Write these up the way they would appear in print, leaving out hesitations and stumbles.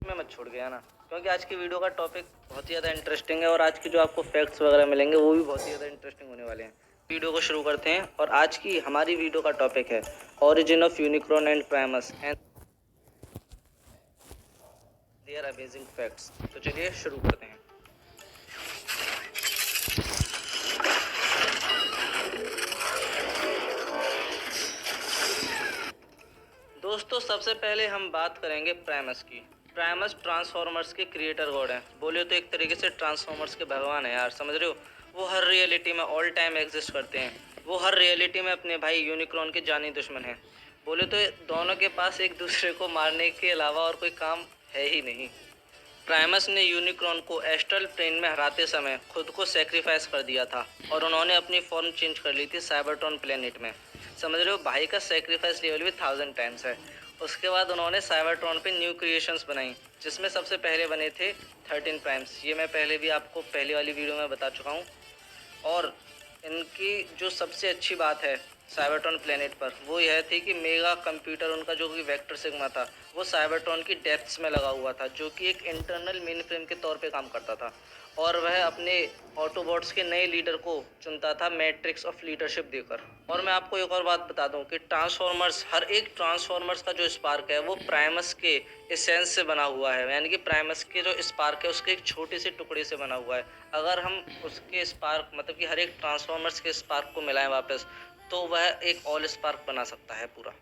में मत छोड़ गया ना, क्योंकि आज की वीडियो का टॉपिक बहुत ही ज़्यादा इंटरेस्टिंग है और आज की जो आपको फैक्ट्स वगैरह मिलेंगे वो भी बहुत ही ज़्यादा इंटरेस्टिंग होने वाले हैं। वीडियो को शुरू करते हैं और आज की हमारी वीडियो का टॉपिक है origin of Unicron and Primus and their amazing facts. तो चलिए शुरू करते हैं। दोस्तों सबसे पहले हम बात करेंगे प्राइमस की। प्राइमस ट्रांसफॉर्मर्स के क्रिएटर गॉड हैं। बोले तो एक तरीके से ट्रांसफॉर्मर्स के भगवान है यार, समझ रहे हो। वो हर रियलिटी में ऑल टाइम एग्जिस्ट करते हैं। वो हर रियलिटी में अपने भाई यूनिक्रॉन के जानी दुश्मन हैं। बोले तो दोनों के पास एक दूसरे को मारने के अलावा और कोई काम है ही नहीं। प्राइमस ने यूनिक्रॉन को एस्ट्रल प्लेन में हराते समय खुद को सेक्रीफाइस कर दिया था और उन्होंने अपनी फॉर्म चेंज कर ली थी साइबरट्रॉन प्लेनेट में। समझ रहे हो, भाई का सेक्रीफाइस लेवल भी 1000 टाइम्स है। उसके बाद उन्होंने साइबरट्रॉन पे न्यू क्रिएशंस बनाई, जिसमें सबसे पहले बने थे 13 प्राइम्स। ये मैं पहले भी आपको पहली वाली वीडियो में बता चुका हूँ। और इनकी जो सबसे अच्छी बात है साइबरट्रॉन प्लेनेट पर वो यह थी कि मेगा कंप्यूटर उनका जो कि वेक्टर सिग्मा था वो साइबरट्रॉन की डेप्थ्स में लगा हुआ था, जो कि एक इंटरनल मेन फ्रेम के तौर पे काम करता था। और वह अपने ऑटोबॉट्स के नए लीडर को चुनता था मैट्रिक्स ऑफ लीडरशिप देकर। और मैं आपको एक और बात बता दूं कि ट्रांसफॉर्मर्स, हर एक ट्रांसफॉर्मर्स का जो स्पार्क है वो प्राइमस के एसेंस से बना हुआ है, यानी कि प्राइमस के जो स्पार्क है उसके एक छोटे से टुकड़े से बना हुआ है। अगर हम उसके स्पार्क मतलब कि हर एक ट्रांसफॉर्मर्स के स्पार्क को मिलाएं वापस, तो वह एक ऑल स्पार्क बना सकता है पूरा।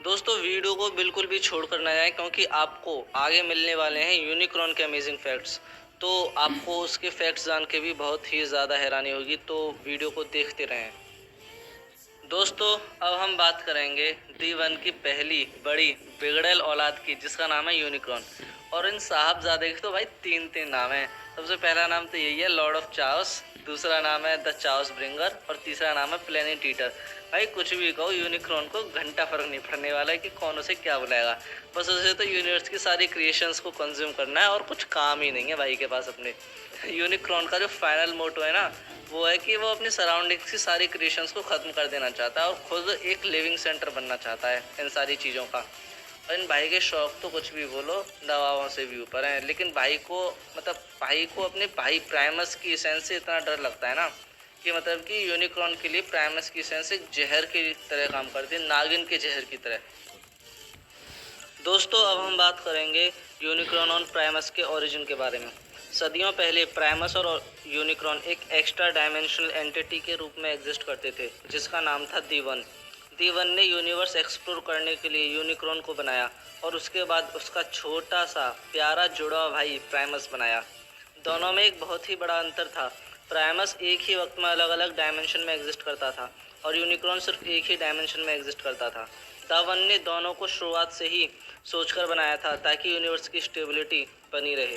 दोस्तों वीडियो को बिल्कुल भी छोड़कर ना जाएं, क्योंकि आपको आगे मिलने वाले हैं यूनिक्रॉन के अमेजिंग फैक्ट्स। तो आपको उसके फैक्ट्स जान के भी बहुत ही ज़्यादा हैरानी होगी, तो वीडियो को देखते रहें। दोस्तों अब हम बात करेंगे D1 की पहली बड़ी बिगड़ैल औलाद की, जिसका नाम है यूनिक्रॉन। और इन साहबजादे के तो भाई तीन तीन नाम हैं। सबसे पहला नाम तो यही है लॉर्ड ऑफ चाओस, दूसरा नाम है द चाओस ब्रिंगर और तीसरा नाम है प्लेनेट ईटर। भाई कुछ भी कहो, यूनिक्रॉन को घंटा फर्क नहीं पड़ने वाला है कि कौन उसे क्या बुलाएगा। बस उसे तो यूनिवर्स की सारी क्रिएशंस को कंज्यूम करना है और कुछ काम ही नहीं है भाई के पास अपने। यूनिक्रॉन का जो फाइनल मोटो है ना, वो है कि वो अपनी सराउंडिंग्स की सारी क्रिएशंस को ख़त्म कर देना चाहता है और खुद एक लिविंग सेंटर बनना चाहता है इन सारी चीज़ों का। और इन भाई के शौक तो कुछ भी बोलो, दवाओं से भी ऊपर हैं। लेकिन भाई को अपने भाई प्राइमस की एसेंस से इतना डर लगता है ना कि मतलब कि यूनिक्रॉन के लिए प्राइमस की एसेंस एक जहर की तरह काम करती है, नागिन के जहर की तरह। दोस्तों अब हम बात करेंगे यूनिक्रॉन और प्राइमस के ओरिजिन के बारे में। सदियों पहले प्राइमस और यूनिक्रॉन एक एक्स्ट्रा डायमेंशनल एंटिटी के रूप में एग्जिस्ट करते थे, जिसका नाम था D1। D1 ने यूनिवर्स एक्सप्लोर करने के लिए यूनिक्रॉन को बनाया और उसके बाद उसका छोटा सा प्यारा जुड़वा भाई प्राइमस बनाया। दोनों में एक बहुत ही बड़ा अंतर था। प्राइमस एक ही वक्त में अलग अलग डायमेंशन में एग्जिस्ट करता था और यूनिक्रॉन सिर्फ एक ही डायमेंशन में एग्जिस्ट करता था। D1 ने दोनों को शुरुआत से ही सोचकर बनाया था ताकि यूनिवर्स की स्टेबिलिटी बनी रहे।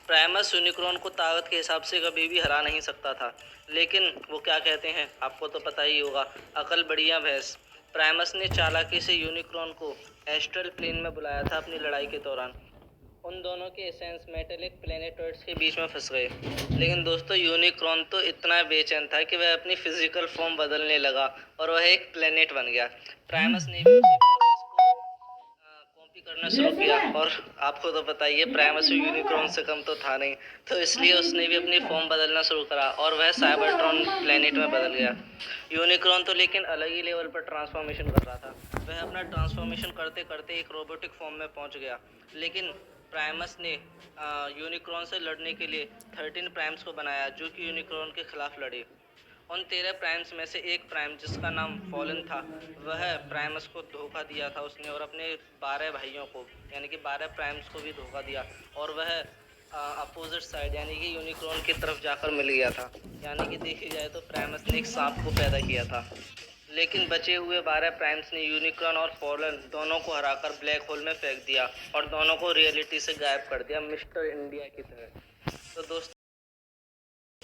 प्राइमस यूनिक्रॉन को ताकत के हिसाब से कभी भी हरा नहीं सकता था, लेकिन वो क्या कहते हैं आपको तो पता ही होगा, अकल बढ़िया भैंस। प्राइमस ने चालाकी से यूनिक्रॉन को एस्ट्रल प्लेन में बुलाया था अपनी लड़ाई के दौरान। उन दोनों के एसेंस मेटेलिक प्लैनेटॉइड्स के बीच में फंस गए। लेकिन दोस्तों यूनिक्रॉन तो इतना बेचैन था कि वह अपनी फिजिकल फॉर्म बदलने लगा और वह एक प्लैनेट बन गया। प्राइमस ने भी उसी प्रोसेस को कॉपी करना शुरू किया और आपको तो पता ही है प्राइमस यूनिक्रॉन से कम तो था नहीं, तो इसलिए उसने भी अपनी फॉर्म बदलना शुरू करा और वह साइबरट्रॉन प्लैनेट में बदल गया। यूनिक्रॉन तो लेकिन अलग ही लेवल पर ट्रांसफॉर्मेशन कर रहा था। वह अपना ट्रांसफॉर्मेशन करते करते एक रोबोटिक फॉर्म में पहुंच गया। लेकिन प्राइमस ने यूनिक्रॉन से लड़ने के लिए 13 प्राइम्स को बनाया, जो कि यूनिक्रॉन के खिलाफ लड़े। उन 13 प्राइम्स में से एक प्राइम, जिसका नाम फॉलन था, वह प्राइमस को धोखा दिया था उसने और अपने 12 भाइयों को यानी कि 12 प्राइम्स को भी धोखा दिया और वह अपोजिट साइड यानी कि यूनिक्रॉन की तरफ जाकर मिल गया था। यानी कि देखी जाए तो प्राइमस ने एक सांप को पैदा किया था। लेकिन बचे हुए 12 प्राइम्स ने यूनिक्रॉन और फॉलन दोनों को हराकर ब्लैक होल में फेंक दिया और दोनों को रियलिटी से गायब कर दिया, मिस्टर इंडिया की तरह। तो दोस्तों